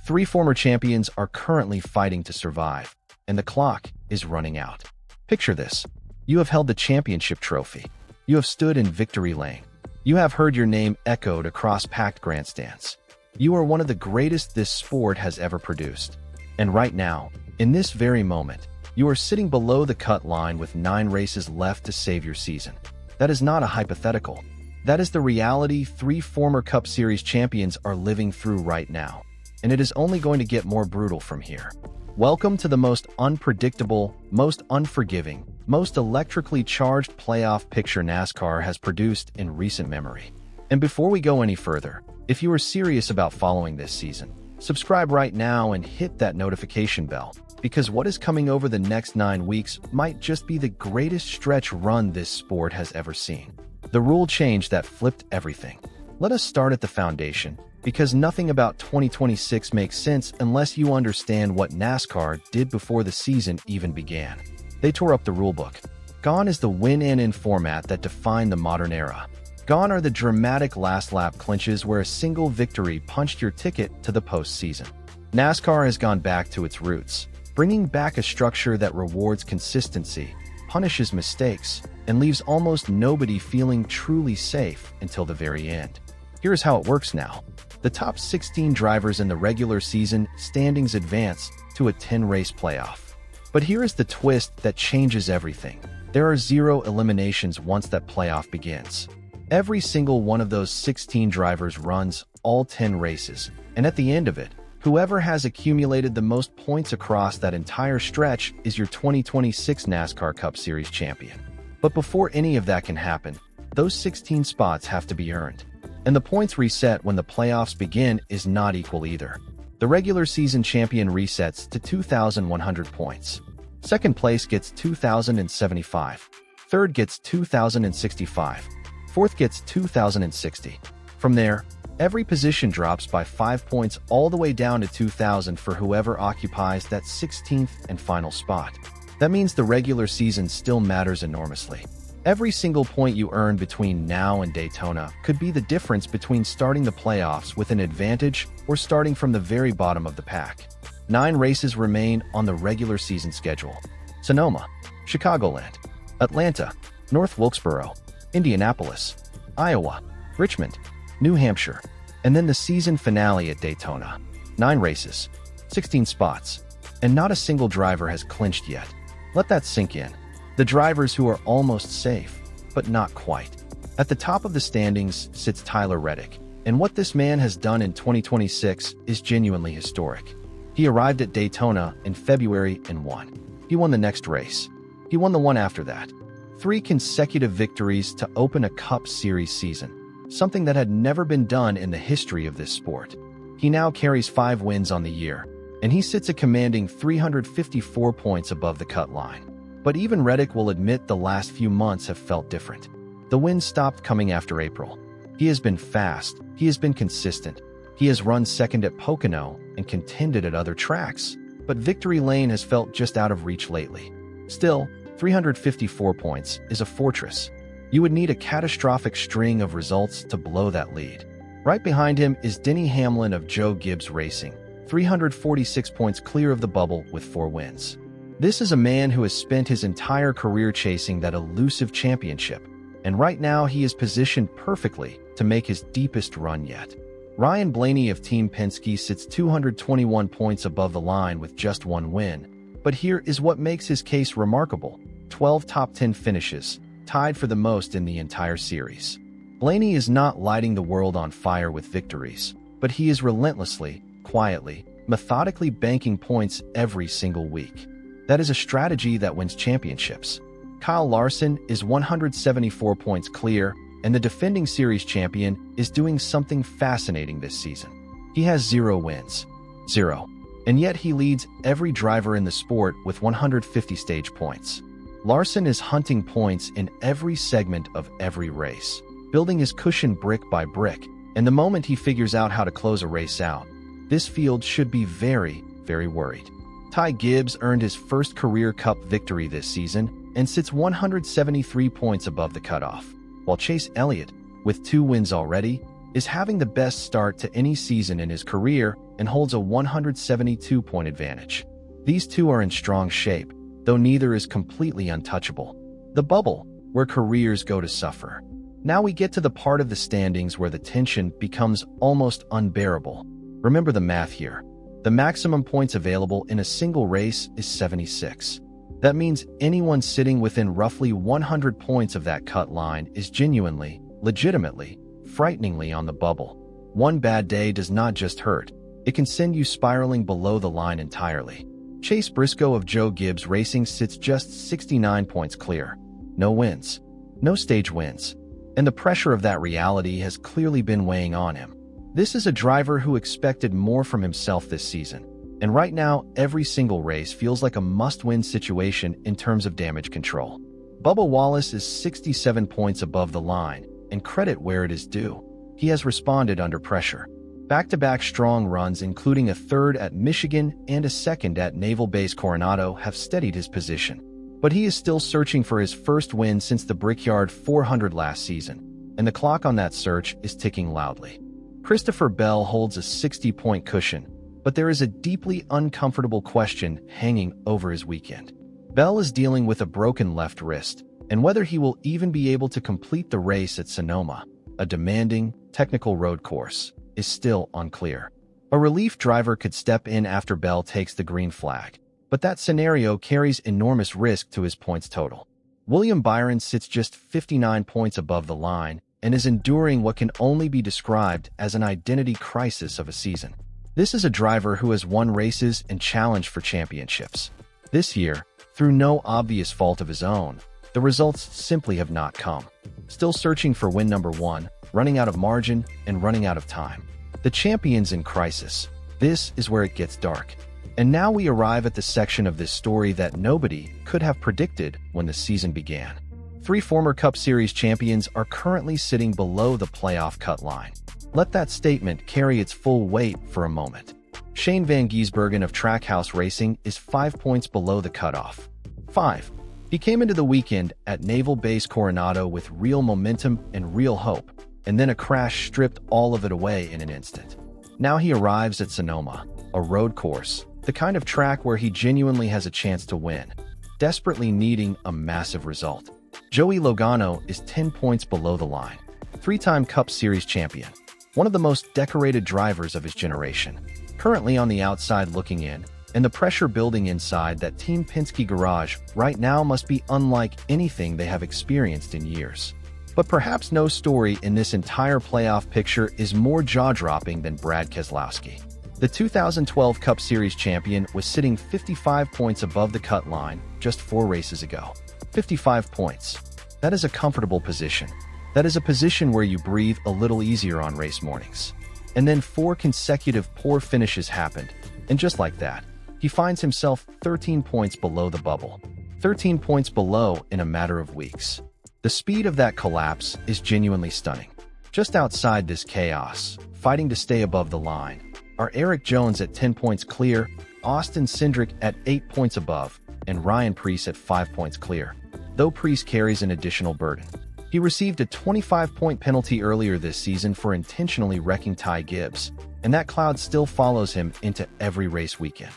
Three former champions are currently fighting to survive, and the clock is running out. Picture this. You have held the championship trophy. You have stood in victory lane. You have heard your name echoed across packed grandstands. You are one of the greatest this sport has ever produced. And right now, in this very moment, you are sitting below the cut line with 9 races left to save your season. That is not a hypothetical. That is the reality 3 former Cup Series champions are living through right now. And it is only going to get more brutal from here. Welcome to the most unpredictable, most unforgiving, most electrically charged playoff picture NASCAR has produced in recent memory. And before we go any further, if you are serious about following this season, subscribe right now and hit that notification bell, because what is coming over the next 9 weeks might just be the greatest stretch run this sport has ever seen. The rule change that flipped everything. Let us start at the foundation, because nothing about 2026 makes sense unless you understand what NASCAR did before the season even began. They tore up the rulebook. Gone is the win-in format that defined the modern era. Gone are the dramatic last-lap clinches where a single victory punched your ticket to the postseason. NASCAR has gone back to its roots, bringing back a structure that rewards consistency, punishes mistakes, and leaves almost nobody feeling truly safe until the very end. Here's how it works now. The top 16 drivers in the regular season standings advance to a 10-race playoff. But here is the twist that changes everything. There are 0 eliminations once that playoff begins. Every single one of those 16 drivers runs all 10 races, and at the end of it, whoever has accumulated the most points across that entire stretch is your 2026 NASCAR Cup Series champion. But before any of that can happen, those 16 spots have to be earned. And the points reset when the playoffs begin is not equal either. The regular season champion resets to 2,100 points. Second place gets 2,075. Third gets 2,065. Fourth gets 2,060. From there, every position drops by 5 points all the way down to 2,000 for whoever occupies that 16th and final spot. That means the regular season still matters enormously. Every single point you earn between now and Daytona could be the difference between starting the playoffs with an advantage or starting from the very bottom of the pack. 9 races remain on the regular season schedule. Sonoma, Chicagoland, Atlanta, North Wilkesboro, Indianapolis, Iowa, Richmond, New Hampshire, and then the season finale at Daytona. 9 races, 16 spots, and not a single driver has clinched yet. Let that sink in. The drivers who are almost safe, but not quite. At the top of the standings sits Tyler Reddick, and what this man has done in 2026 is genuinely historic. He arrived at Daytona in February and won. He won the next race. He won the one after that. 3 consecutive victories to open a Cup Series season, something that had never been done in the history of this sport. He now carries 5 wins on the year, and he sits a commanding 354 points above the cut line. But even Reddick will admit the last few months have felt different. The wins stopped coming after April. He has been fast, he has been consistent, he has run second at Pocono and contended at other tracks, but victory lane has felt just out of reach lately. Still, 354 points is a fortress. You would need a catastrophic string of results to blow that lead. Right behind him is Denny Hamlin of Joe Gibbs Racing, 346 points clear of the bubble with 4 wins. This is a man who has spent his entire career chasing that elusive championship, and right now he is positioned perfectly to make his deepest run yet. Ryan Blaney of Team Penske sits 221 points above the line with just 1 win, but here is what makes his case remarkable: 12 top 10 finishes, tied for the most in the entire series. Blaney is not lighting the world on fire with victories, but he is relentlessly, quietly, methodically banking points every single week. That is a strategy that wins championships. Kyle Larson is 174 points clear, and the defending series champion is doing something fascinating this season. He has 0 wins. 0. And yet he leads every driver in the sport with 150 stage points. Larson is hunting points in every segment of every race, building his cushion brick by brick, and the moment he figures out how to close a race out, this field should be very, very worried. Ty Gibbs earned his first career Cup victory this season and sits 173 points above the cutoff, while Chase Elliott, with 2 wins already, is having the best start to any season in his career and holds a 172-point advantage. These two are in strong shape, though neither is completely untouchable. The bubble, where careers go to suffer. Now we get to the part of the standings where the tension becomes almost unbearable. Remember the math here. The maximum points available in a single race is 76. That means anyone sitting within roughly 100 points of that cut line is genuinely, legitimately, frighteningly on the bubble. One bad day does not just hurt, it can send you spiraling below the line entirely. Chase Briscoe of Joe Gibbs Racing sits just 69 points clear. No wins. No stage wins. And the pressure of that reality has clearly been weighing on him. This is a driver who expected more from himself this season. And right now, every single race feels like a must-win situation in terms of damage control. Bubba Wallace is 67 points above the line, and credit where it is due. He has responded under pressure. Back-to-back strong runs, including a third at Michigan and a second at Naval Base Coronado, have steadied his position. But he is still searching for his first win since the Brickyard 400 last season, and the clock on that search is ticking loudly. Christopher Bell holds a 60-point cushion, but there is a deeply uncomfortable question hanging over his weekend. Bell is dealing with a broken left wrist, and whether he will even be able to complete the race at Sonoma, a demanding, technical road course, is still unclear. A relief driver could step in after Bell takes the green flag, but that scenario carries enormous risk to his points total. William Byron sits just 59 points above the line and is enduring what can only be described as an identity crisis of a season. This is a driver who has won races and challenged for championships. This year, through no obvious fault of his own, the results simply have not come. Still searching for win number one, running out of margin, and running out of time. The champion's in crisis. This is where it gets dark. And now we arrive at the section of this story that nobody could have predicted when the season began. Three former Cup Series champions are currently sitting below the playoff cut line. Let that statement carry its full weight for a moment. Shane Van Gisbergen of Trackhouse Racing is 5 points below the cutoff. 5. He came into the weekend at Naval Base Coronado with real momentum and real hope, and then a crash stripped all of it away in an instant. Now he arrives at Sonoma, a road course, the kind of track where he genuinely has a chance to win, desperately needing a massive result. Joey Logano is 10 points below the line. Three-time Cup Series champion, one of the most decorated drivers of his generation, currently on the outside looking in, and the pressure building inside that Team Penske garage right now must be unlike anything they have experienced in years. But perhaps no story in this entire playoff picture is more jaw-dropping than Brad Keselowski. The 2012 Cup Series champion was sitting 55 points above the cut line just 4 races ago. 55 points. That is a comfortable position. That is a position where you breathe a little easier on race mornings. And then 4 consecutive poor finishes happened, and just like that, he finds himself 13 points below the bubble. 13 points below in a matter of weeks. The speed of that collapse is genuinely stunning. Just outside this chaos, fighting to stay above the line, are Eric Jones at 10 points clear, Austin Cindric at 8 points above, and Ryan Preece at 5 points clear, though Preece carries an additional burden. He received a 25-point penalty earlier this season for intentionally wrecking Ty Gibbs, and that cloud still follows him into every race weekend.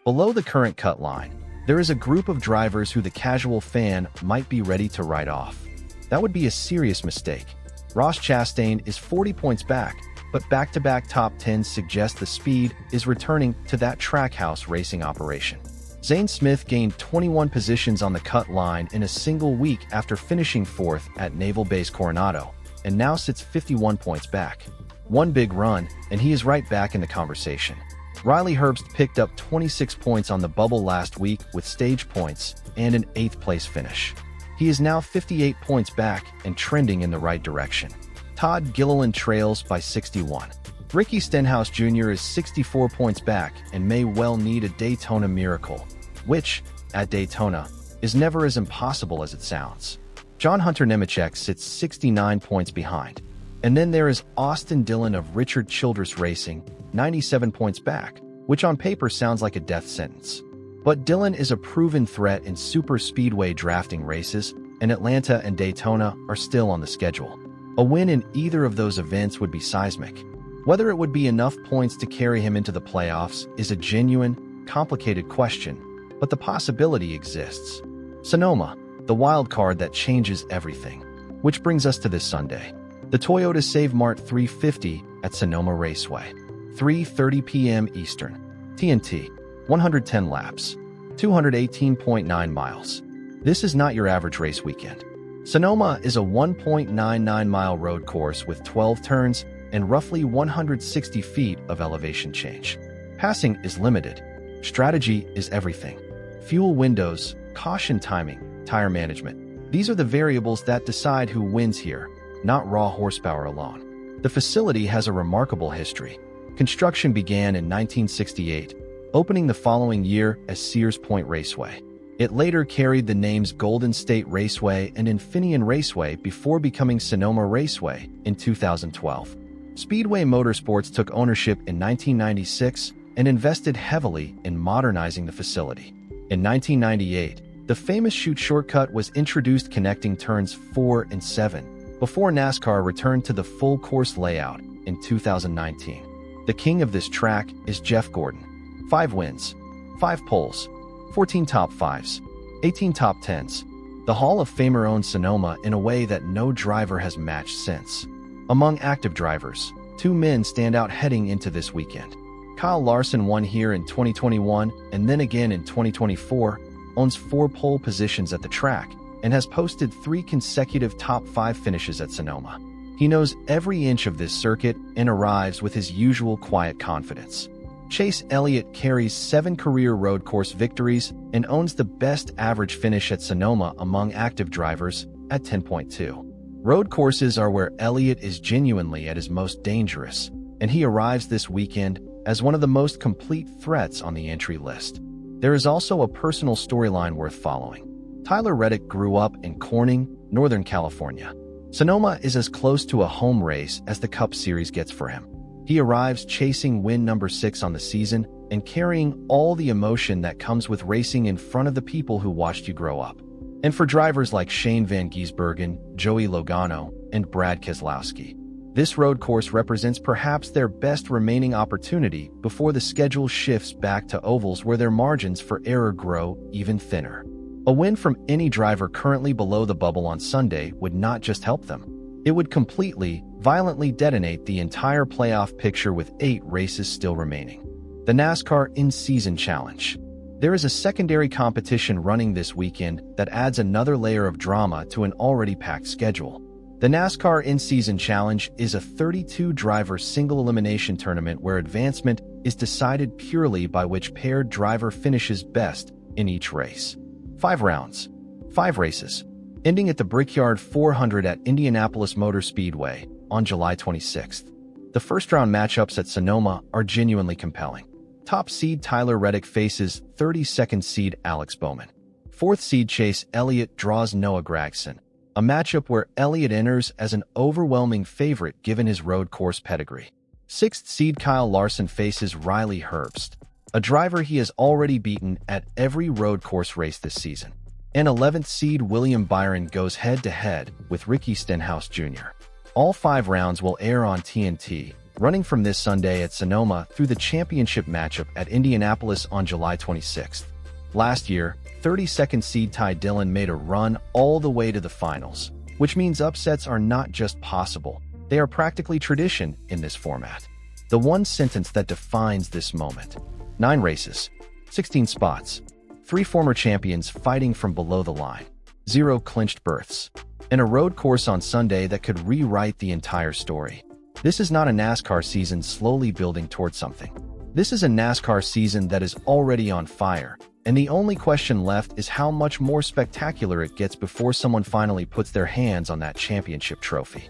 Below the current cut line, there is a group of drivers who the casual fan might be ready to write off. That would be a serious mistake. Ross Chastain is 40 points back, but back-to-back top 10s suggest the speed is returning to that Trackhouse Racing operation. Zane Smith gained 21 positions on the cut line in a single week after finishing 4th at Naval Base Coronado, and now sits 51 points back. One big run, and he is right back in the conversation. Riley Herbst picked up 26 points on the bubble last week with stage points and an 8th place finish. He is now 58 points back and trending in the right direction. Todd Gilliland trails by 61. Ricky Stenhouse Jr. is 64 points back and may well need a Daytona miracle, which, at Daytona, is never as impossible as it sounds. John Hunter Nemechek sits 69 points behind. And then there is Austin Dillon of Richard Childress Racing, 97 points back, which on paper sounds like a death sentence. But Dillon is a proven threat in super speedway drafting races, and Atlanta and Daytona are still on the schedule. A win in either of those events would be seismic. Whether it would be enough points to carry him into the playoffs is a genuine, complicated question, but the possibility exists. Sonoma, the wild card that changes everything. Which brings us to this Sunday. The Toyota Save Mart 350 at Sonoma Raceway. 3:30 p.m. Eastern. TNT. 110 laps. 218.9 miles. This is not your average race weekend. Sonoma is a 1.99-mile road course with 12 turns and roughly 160 feet of elevation change. Passing is limited. Strategy is everything. Fuel windows, caution timing, tire management. These are the variables that decide who wins here, not raw horsepower alone. The facility has a remarkable history. Construction began in 1968, opening the following year as Sears Point Raceway. It later carried the names Golden State Raceway and Infineon Raceway before becoming Sonoma Raceway in 2012. Speedway Motorsports took ownership in 1996 and invested heavily in modernizing the facility. In 1998, the famous chute shortcut was introduced connecting turns 4 and 7, before NASCAR returned to the full course layout in 2019. The king of this track is Jeff Gordon. 5 wins, 5 poles, 14 top 5s, 18 top 10s. The Hall of Famer owns Sonoma in a way that no driver has matched since. Among active drivers, 2 men stand out heading into this weekend. Kyle Larson won here in 2021 and then again in 2024, owns 4 pole positions at the track, and has posted 3 consecutive top 5 finishes at Sonoma. He knows every inch of this circuit and arrives with his usual quiet confidence. Chase Elliott carries 7 career road course victories and owns the best average finish at Sonoma among active drivers at 10.2. Road courses are where Elliott is genuinely at his most dangerous, and he arrives this weekend as one of the most complete threats on the entry list. There is also a personal storyline worth following. Tyler Reddick grew up in Corning, Northern California. Sonoma is as close to a home race as the Cup Series gets for him. He arrives chasing win number 6 on the season and carrying all the emotion that comes with racing in front of the people who watched you grow up. And for drivers like Shane Van Gisbergen, Joey Logano, and Brad Keselowski, this road course represents perhaps their best remaining opportunity before the schedule shifts back to ovals where their margins for error grow even thinner. A win from any driver currently below the bubble on Sunday would not just help them. It would completely, violently detonate the entire playoff picture with 8 races still remaining. The NASCAR In-Season Challenge. There is a secondary competition running this weekend that adds another layer of drama to an already packed schedule. The NASCAR In-Season Challenge is a 32-driver single elimination tournament where advancement is decided purely by which paired driver finishes best in each race. 5 rounds, 5 races, ending at the Brickyard 400 at Indianapolis Motor Speedway on July 26th. The first-round matchups at Sonoma are genuinely compelling. Top seed Tyler Reddick faces 32nd seed Alex Bowman. 4th seed Chase Elliott draws Noah Gragson, a matchup where Elliott enters as an overwhelming favorite given his road course pedigree. 6th seed Kyle Larson faces Riley Herbst, a driver he has already beaten at every road course race this season. And 11th seed William Byron goes head-to-head with Ricky Stenhouse Jr. All 5 rounds will air on TNT, running from this Sunday at Sonoma through the championship matchup at Indianapolis on July 26th. Last year, 32nd seed Ty Dillon made a run all the way to the finals, which means upsets are not just possible, they are practically tradition in this format. The one sentence that defines this moment. 9 races, 16 spots, 3 former champions fighting from below the line, 0 clinched berths, and a road course on Sunday that could rewrite the entire story. This is not a NASCAR season slowly building towards something. This is a NASCAR season that is already on fire, and the only question left is how much more spectacular it gets before someone finally puts their hands on that championship trophy.